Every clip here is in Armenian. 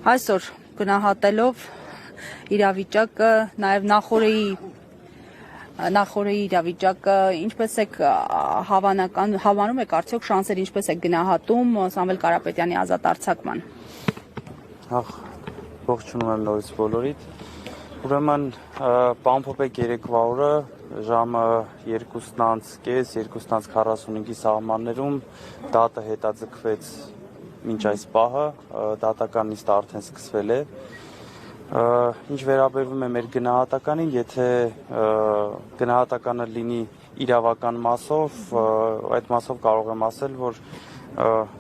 Այսօր գնահատելով իրավիճակը, նաև նախորդի իրավիճակը, ինչպես եք հավանում եք արդյոք շանսեր, ինչպես եք գնահատում Սամվել Կարապետյանի ազատ արձակման։ Ողջունում եմ նորից բոլորիդ։ Ուրեմն բամփոփեք երեկվա օրը ժամը 2:30-2:45-ի սահմաններում դատը հետաձգվեց մինչ այս պահը, դատական նիստը արդեն սկսվել է։ Ինչ վերաբերվում է մեր գնահատականին, եթե գնահատականը լինի իրավական մասով, այդ մասով կարող եմ ասել, որ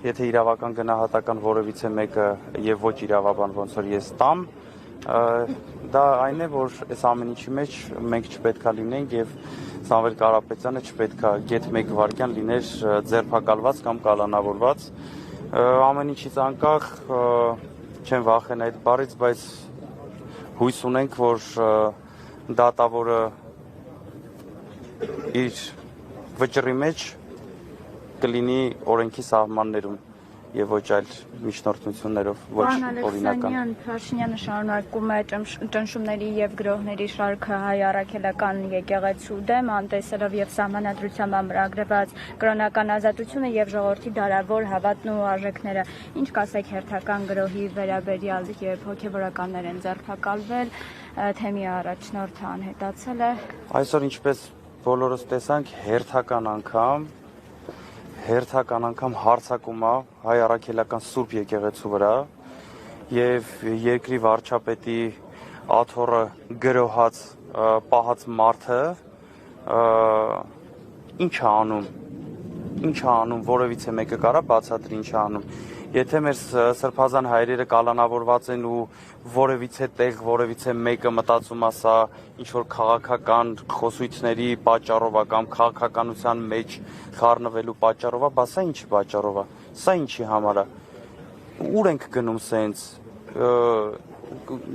եթե իրավական գնահատական որևիցե մեկը եւ ոչ իրավաբան ոնց որ ես տամ, դա այն է, որ այս ամեն ինչի մեջ մենք չպետքա լինենք եւ Սամվել Կարապետյանը չպետքա գեթ 1 վայրկյան լիներ ձերբակալված կամ կալանավորված։ Ամեն ինչից անկախ չեմ վախեն այդ բառից, բայց հույս ունենք, որ դատավորը իր վճռի մեջ կլինի օրենքի սահմաններում եւ ոչ այլ միջնորդություններով, ոչ օրինական։ Փաշինյանը շարունակում է ճնշումների եւ գրոհների շարքը հայ առաքելական եկեղեցու դեմ, անտեսելով եւ սահմանադրությամբ ամրագրված կրոնական ազատությունը եւ ժողովրդի դարավոր հավատն ու արժեքները։ Ինչ կասեք հերթական գրոհի վերաբերյալ, երբ հոգեվորականներ են ձերբակալվել, թեմի առաջնորդը անհետացել է։ Այսօր ինչպես բոլորս տեսանք, հերթական անգամ հարձակում է հայ առաքելական Սուրբ եկեղեցու վրա եւ երկրի վարչապետի աթոռը գրոհած պահած մարդը ինչ է անում, որևիցե մեկը կարա բացատրի ինչ է անում։ Եթե մեր սրբազան հայրերը կալանավորված են ու որևիցե տեղ, որևիցե մեկը մտածում է սա ինչ որ քաղաքական խոսույթների պատճառով է կամ քաղաքականության մեջ խառնվելու պատճառով է, բա սա ինչի պատճառով է, սա ինչի համար է, ուր ենք գնում սենց,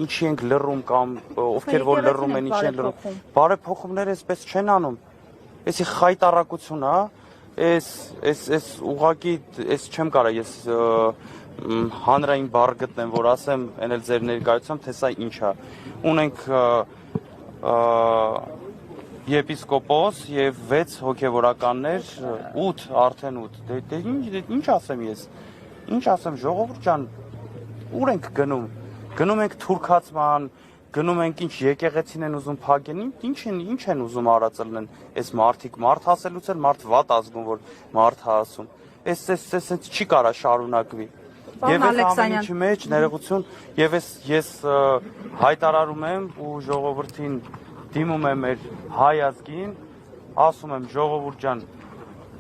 ինչի ենք լռում կամ ովքեր որ լռում են, ինչ են լռում, բարեփոխումները այսպես չեն անում, էսի խայտառակություն է, Ես ուղղակի չեմ կարա ես հանրային բառ գտնեմ, որ ասեմ, այն էլ ձեր ներկայությամբ, թե սա ինչ է։ Ունենք եպիսկոպոս եւ 6 հոգեվորականներ, 8 արդեն 8։ Դե ինչ ասեմ ես։ Ինչ ասեմ, ժողովուրդ ջան, ուր ենք գնում։ Գնում ենք թուրքացման, գնում ենք ինչ եկեղեցին են ուզում փակեն, ինչ են ուզում արածելն են, այս մարդիկ մարդ ասելուց էլ մարդ վատ ազգում, որ մարդ ասում, այս չի կարա շարունակվի, և այս ամեն ինչի մեջ ներողություն, և ես հայտարարում եմ ու ժողովրդին դիմում եմ մեր հայ ազգին, ասում եմ ժողովուրդ ջան,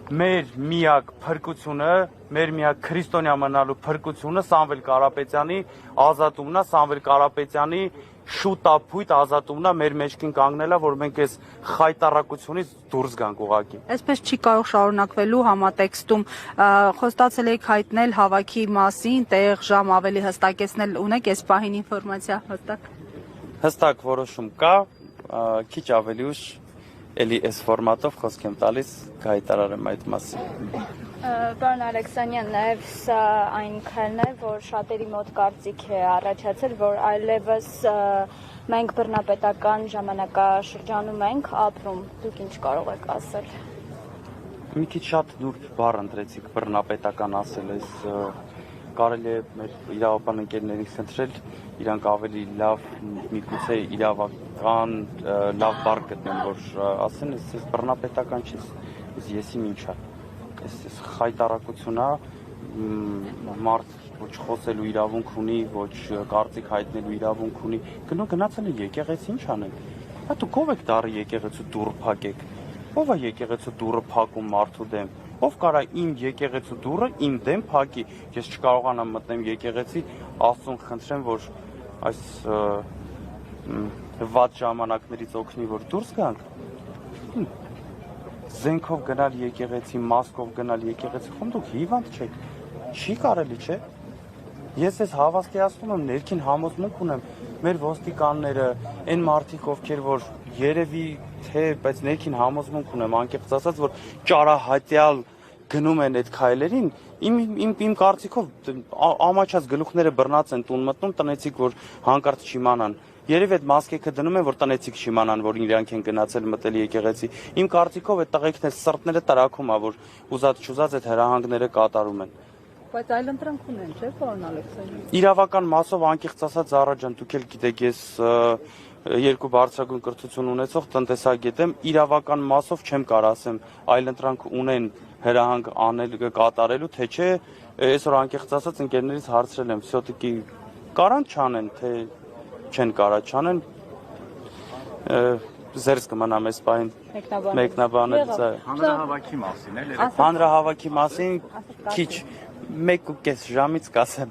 մեր միակ փրկությունը, մեր միակ քրիստոնյա մնալու փրկությունը Սամվել Կարապետյանի ազատումն է, Սամվել Կարապետյանի շուտապույտ ազատումն է, մեր մեջքին կանգնելա, որ մենք այս խայտառակությունից դուրս գանք ուղղակի։ Այսպես չի կարող շարունակվելու համատեքստում խոստացել եք հայտնել հավաքի մասին, տեղ, ժամ ավելի հստակեցնել, ունեք այս պահին ինֆորմացիա հստակ։ Հստակ որոշում կա, քիչ ավելի ուշ էլի այս ֆորմատով խոսք եմ տալիս, կհայտարարեմ այդ մասին։ Պարոն Ալեքսանյան, նաև սա այն քայլն է, որ շատերի մոտ կարծիք է առաջացել, որ այլևս մենք բռնապետական ժամանակաշրջանում ենք ապրում, դուք ինչ կարող եք ասել։ Մի քիչ շատ նուրբ բառ ընտրեցիք բռնապետական ասել, այս կարելի է մեր իրավապան ընկերներին խնդրել, իրանք ավելի լավ միգուցե իրավական լավ բառ գտնեն, որ ասեն, այս բռնապետական չի, եսի ինչ է, այս խայտառակություն է, մարդ ոչ խոսելու իրավունք ունի, ոչ կարծիք հայտնելու իրավունք ունի, գնացել է եկեղեցի ինչ անեն, դուք ով եք դառը եկեղեցու դուռը փակեք, ով է եկեղեցու դուռը փակում մարդու դեմ, ով կարա իմ եկեղեցու դուռը իմ դեմ փակի, ես չկարողանամ մտնեմ եկեղեցի, Աստծուն խնդրեմ, որ այս վատ ժամանակներից օգնի, որ դուրս գանք, զենքով գնալ եկեղեցի, մասկով գնալ եկեղեցի, խոմ դուք հիվանդ չեք, չի կարելի չէ, ես ես հավաստիացնում եմ, ներքին համոզմունք ունեմ, մեր ոստիկանները, այն մարդիկ, ովքեր որ երևի թե, բայց ներքին համոզմունք ունեմ, անկեղծ ասած, որ ճարահատյալ գնում են այդ քայլերին, իմ կարծիքով ամաչած գլուխները բռնած են տուն մտնում, տնեցիք որ հանկարծ չիմանան։ Երևի այդ մասկեքը դնում են, որ տնեցիք չիմանան, որ իրանք են գնացել մտել եկեղեցի։ Իմ կարծիքով այդ տղեկներ սրտները տրաքում է, որ ուզած չուզած այդ հրահանգները կատարում են։ Բայց այլընտրանք ունեն, չէ՞, պարոն Ալեքսանյան։ Իրավական մասով անկեղծ ասած Զարա ջան, դուք էլ գիտեք, ես երկու բարձրագույն կրթություն ունեցող տնտեսագետ եմ, իրավական մասով չեմ կարող ասեմ, այլընտրանք ունեն հրահանգ անել կատարելու, թե չէ, այսօր անկեղծ ասած ընկերներից հարցրել եմ, всё-таки կարան չանեն, թե չեն կարա չանեն, զերծ կմնամ այս պահին մեկնաբանել։ Հանրահավաքի մասին էլ Հանրահավաքի մասին քիչ 1.5 ժամից կասեմ։